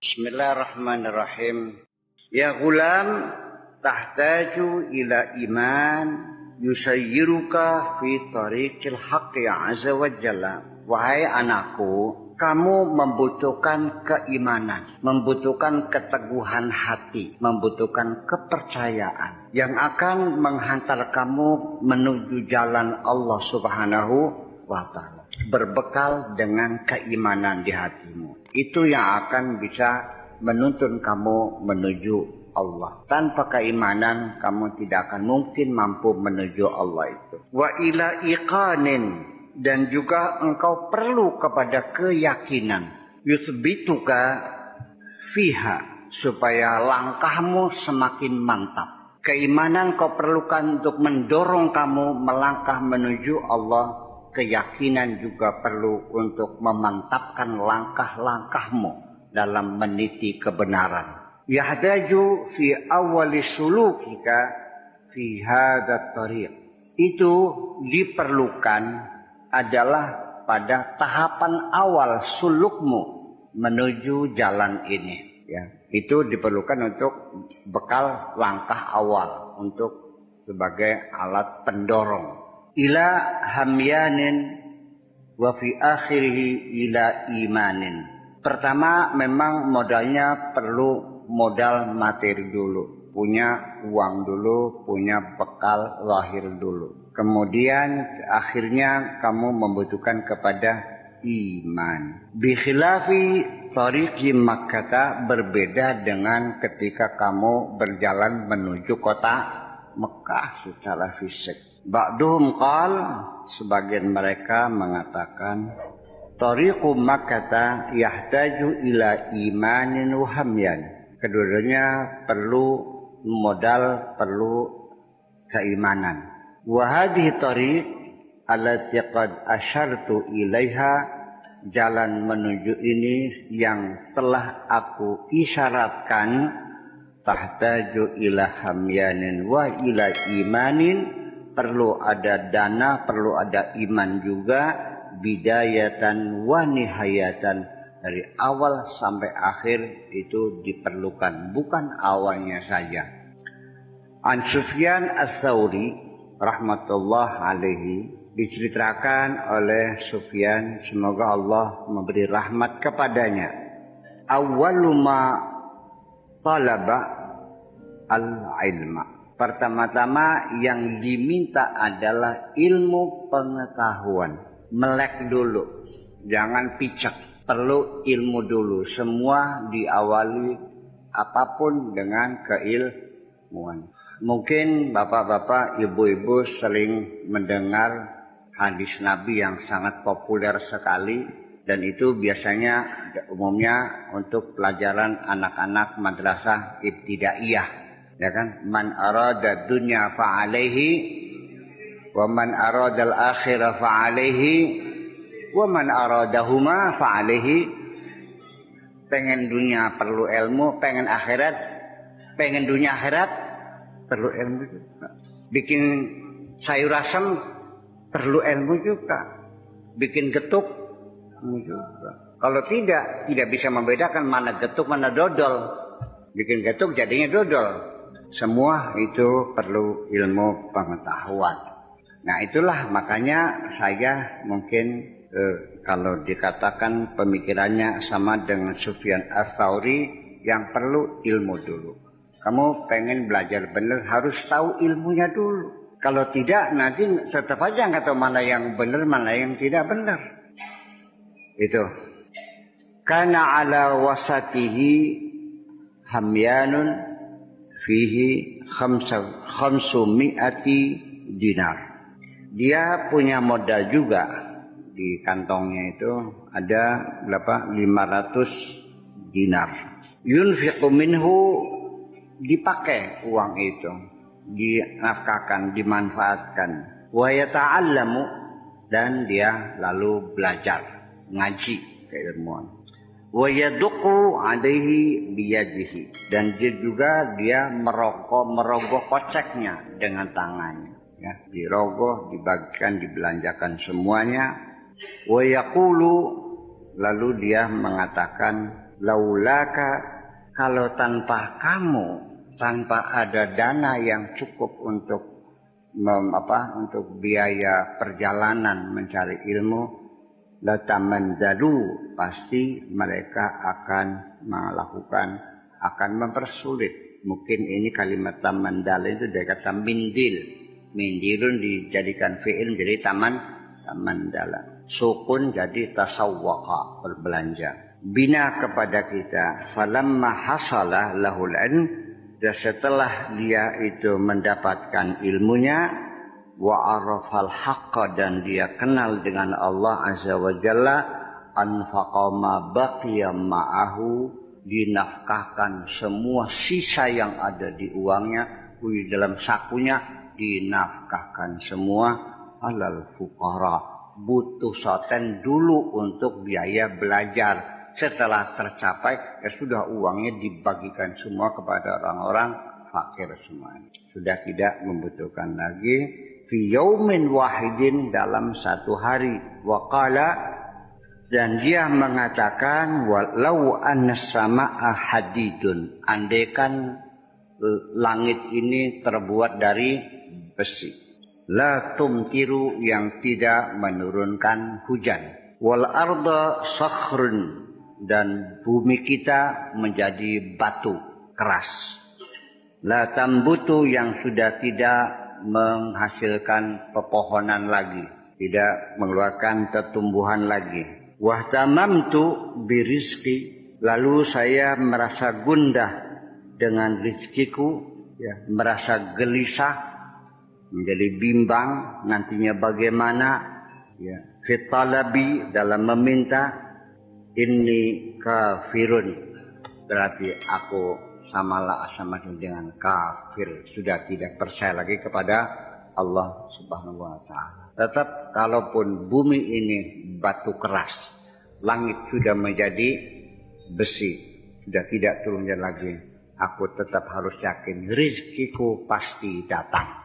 Bismillahirrahmanirrahim. Ya gulam, tahtaju ila iman yusayyiruka fi tariqil haqqi azza wa jalla. Wahai anakku, kamu membutuhkan keimanan, membutuhkan keteguhan hati, membutuhkan kepercayaan yang akan menghantar kamu menuju jalan Allah Subhanahu wa ta'ala. Berbekal dengan keimanan di hatimu, itu yang akan bisa menuntun kamu menuju Allah. Tanpa keimanan kamu tidak akan mungkin mampu menuju Allah itu. Wa ila iqanin, dan juga engkau perlu kepada keyakinan, yuthbituka fiha, supaya langkahmu semakin mantap. Keimanan kau perlukan untuk mendorong kamu melangkah menuju Allah. Keyakinan juga perlu untuk memantapkan langkah-langkahmu dalam meniti kebenaran. Yahtaju fi awali sulukika fi hadat tariq. Itu diperlukan adalah pada tahapan awal sulukmu menuju jalan ini. Ya, itu diperlukan untuk bekal langkah awal, untuk sebagai alat pendorong. Ila hamyanin wa fi akhirih ila imanin. Pertama memang modalnya perlu modal materi dulu, punya uang dulu, punya bekal lahir dulu. Kemudian akhirnya kamu membutuhkan kepada iman. Bi khilafi tariqi Makkah, berbeda dengan ketika kamu berjalan menuju kota Mekah secara fisik. Ba'duhum qal, sebagian mereka mengatakan tariqu Makkah yahtaju ila imanin wa hamyan. Keduanya perlu modal, perlu keimanan. Wa hadhihi tariq allati qad asyartu ilaiha, jalan menuju ini yang telah aku isyaratkan, tahtaju ila hamyanin wa ila imanin, perlu ada dana, perlu ada iman juga, bidayatan wa nihayatan, dari awal sampai akhir itu diperlukan, bukan awalnya saja. An Sufyan Ats-Tsauri rahmatullah alaihi, diceritakan oleh Sufyan, semoga Allah memberi rahmat kepadanya, awwaluma talaba al-ilma, pertama-tama yang diminta adalah ilmu pengetahuan. Melek dulu, jangan picek, perlu ilmu dulu. Semua diawali apapun dengan keilmuan. Mungkin bapak-bapak, ibu-ibu sering mendengar hadis Nabi yang sangat populer sekali, dan itu biasanya umumnya untuk pelajaran anak-anak madrasah ibtidaiyah, ya kan? Man arada dunya fa'alaihi wa man arada al-akhirah fa'alaihi wa man aradahuma fa'alaihi. Pengen dunia perlu ilmu, pengen akhirat, pengen dunia akhirat perlu ilmu juga. Bikin sayur asam perlu ilmu juga. Bikin getuk juga. Kalau tidak bisa membedakan mana getuk mana dodol. Bikin getuk jadinya dodol. Semua itu perlu ilmu pengetahuan. Nah itulah makanya saya mungkin kalau dikatakan pemikirannya sama dengan Sufyan Ats-Tsauri, yang perlu ilmu dulu. Kamu pengen belajar benar harus tahu ilmunya dulu. Kalau tidak nanti tetap aja nggak tahu mana yang benar mana yang tidak benar. Itu. Kana ala wasatihi hamyanun fihi khamsumi'ati dinar. Dia punya modal juga, di kantongnya itu ada berapa? 500 dinar. Yunfiqu minhu, dipakai uang itu, dinafkahkan, dimanfaatkan. Wa yata'allamu, dan dia lalu belajar, ngaji keilmuan. Wa yaduqu alaihi biyadihi, dan dia merogoh koceknya dengan tangannya. Ya, dirogoh, dibagikan, dibelanjakan semuanya. Wa yaqulu, lalu dia mengatakan, laulaka, kalau tanpa kamu, tanpa ada dana yang cukup untuk untuk biaya perjalanan mencari ilmu, latamandalu, pasti mereka akan melakukan, akan mempersulit. Mungkin ini kalimat tamandal itu dari kata mindil. Mindilun dijadikan fi'il menjadi tamandala. Sukun jadi tasawwaqa, berbelanja. Bina kepada kita, falamma hasalah lahul ilm, dan setelah dia itu mendapatkan ilmunya, wa arafal haqqa, dan dia kenal dengan Allah azza wa jalla, anfaqa ma baqiya ma'ahu, dinafkahkan semua sisa yang ada di uangnya, di dalam sakunya, dinafkahkan semua alal fuqara, butuh soten dulu untuk biaya belajar. Setelah tercapai, ya sudah, uangnya dibagikan semua kepada orang-orang fakir semuanya. Sudah tidak membutuhkan lagi. Fi yaumin wahidin, dalam satu hari. Waqala, dan dia mengatakan, walau annas sama'a hadidun, andaikan langit ini terbuat dari besi, la tumtiru, yang tidak menurunkan hujan, wal arda sakhrun, dan bumi kita menjadi batu keras, la tambutu, yang sudah tidak menghasilkan pepohonan lagi, tidak mengeluarkan tumbuhan lagi. Wahtamamtu birizki, lalu saya merasa gundah dengan rizkiku, ya, merasa gelisah, menjadi bimbang nantinya bagaimana, ya, fitalabi, dalam meminta. Inni kafirun, berarti aku sama dengan kafir, sudah tidak percaya lagi kepada Allah subhanahu wa ta'ala. Tetap kalaupun bumi ini batu keras, langit sudah menjadi besi, sudah tidak turunnya lagi, aku tetap harus yakin rizkiku pasti datang.